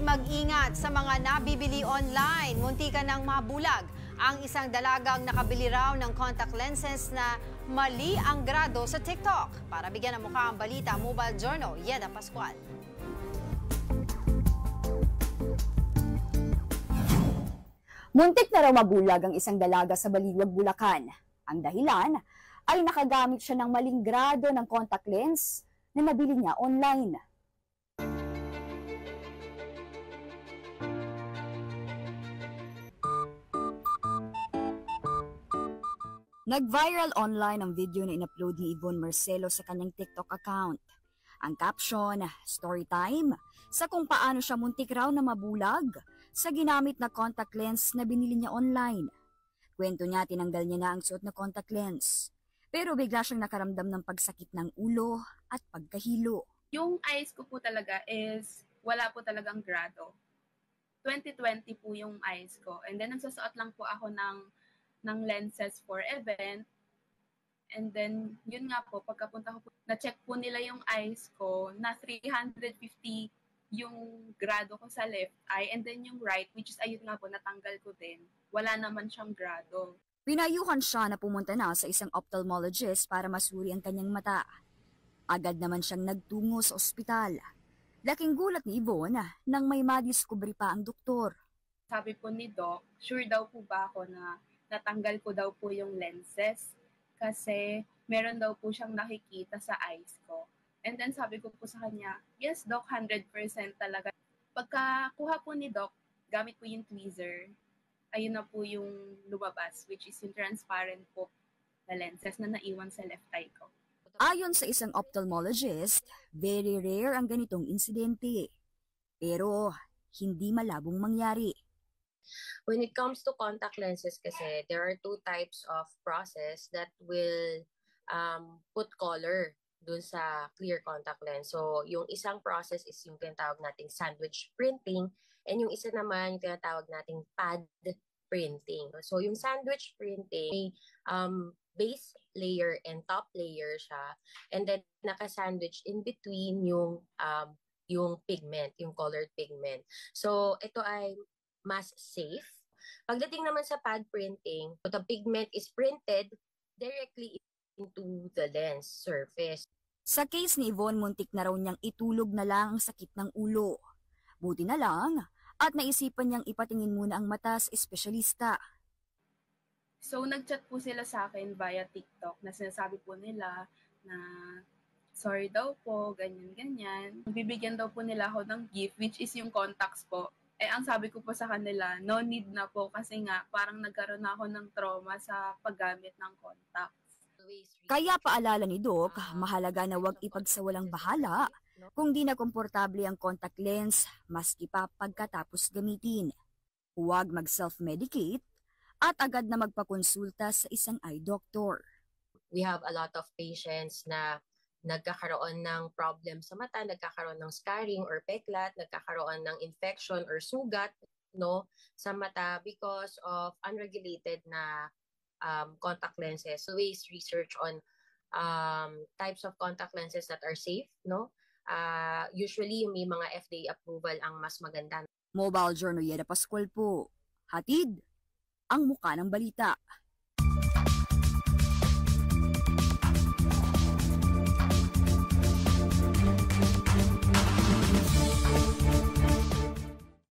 mag-ingat sa mga nabibili online. Muntikan ng mabulag ang isang dalagang nakabili raw ng contact lenses na mali ang grado sa TikTok. Para bigyan ng mukha ang balita, Mobile Journal, Yeda Pascual. Muntik na raw mabulag ang isang dalaga sa Baliwag, Bulacan. Ang dahilan ay nakagamit siya ng maling grado ng contact lens na nabili niya online. Nag-viral online ang video na in-upload ni Yvonne Marcelo sa kanyang TikTok account. Ang caption, story time, sa kung paano siya muntik raw na mabulag sa ginamit na contact lens na binili niya online. Kwento niya, tinanggal niya na ang suot na contact lens. Pero bigla siyang nakaramdam ng pagsakit ng ulo at pagkahilo. Yung eyes ko po talaga is wala po talagang grado. 2020 po yung eyes ko. And then nagsasuot lang po ako ng lenses for event. And then, yun nga po, pagkapunta ko po, na-check po nila yung eyes ko na 350 yung grado ko sa left eye. And then yung right, which is ayun nga po, natanggal ko din. Wala naman siyang grado. Pinayuhan siya na pumunta na sa isang ophthalmologist para masuri ang kanyang mata. Agad naman siyang nagtungo sa ospital. Laking gulat ni Yvonne nang may madiskubre pa ang doktor. Sabi po ni Doc, sure daw po ba ako na natanggal ko daw po yung lenses kasi meron daw po siyang nakikita sa eyes ko. And then sabi ko po sa kanya, yes Doc, 100% talaga. Pagkakuha po ni Doc, gamit po yung tweezer, ayun na po yung lumabas, which is yung transparent po na lenses na naiwan sa left eye ko. Ayon sa isang ophthalmologist, very rare ang ganitong insidente. Pero hindi malabong mangyari. When it comes to contact lenses kasi, there are two types of process that will put color dun sa clear contact lens. So, yung isang process is yung tinatawag nating sandwich printing and yung isa naman yung tinatawag nating pad printing. So, yung sandwich printing, may base layer and top layer siya and then naka-sandwich in between yung pigment, yung colored pigment. So, ito ay mas safe. Pagdating naman sa pad printing, the pigment is printed directly into the lens surface. Sa case ni Yvonne, muntik na raw niyang itulog na lang ang sakit ng ulo. Buti na lang at naisipan niyang ipatingin muna ang mata sa espesyalista. So, nag-chat po sila sa akin via TikTok na sinasabi po nila na sorry daw po, ganyan-ganyan. Bibigyan daw po nila ako ng gift, which is yung contacts po. Ang sabi ko po sa kanila, no need na po kasi nga parang nagkaroon na ako ng trauma sa paggamit ng contacts. Kaya paalala ni Doc, mahalaga na huwag ipagsawalang bahala kung di na komportable ang contact lens maski pa pagkatapos gamitin. Huwag mag-self-medicate at agad na magpakonsulta sa isang eye doctor. We have a lot of patients na nagkakaroon ng problem sa mata, nagkakaroon ng scarring or peklat, nagkakaroon ng infection or sugat sa mata because of unregulated na contact lenses. Always research on types of contact lenses that are safe. Usually, may mga FDA approval ang mas maganda. Mobile Journal, Yeda Pascual po. Hatid ang muka ng balita.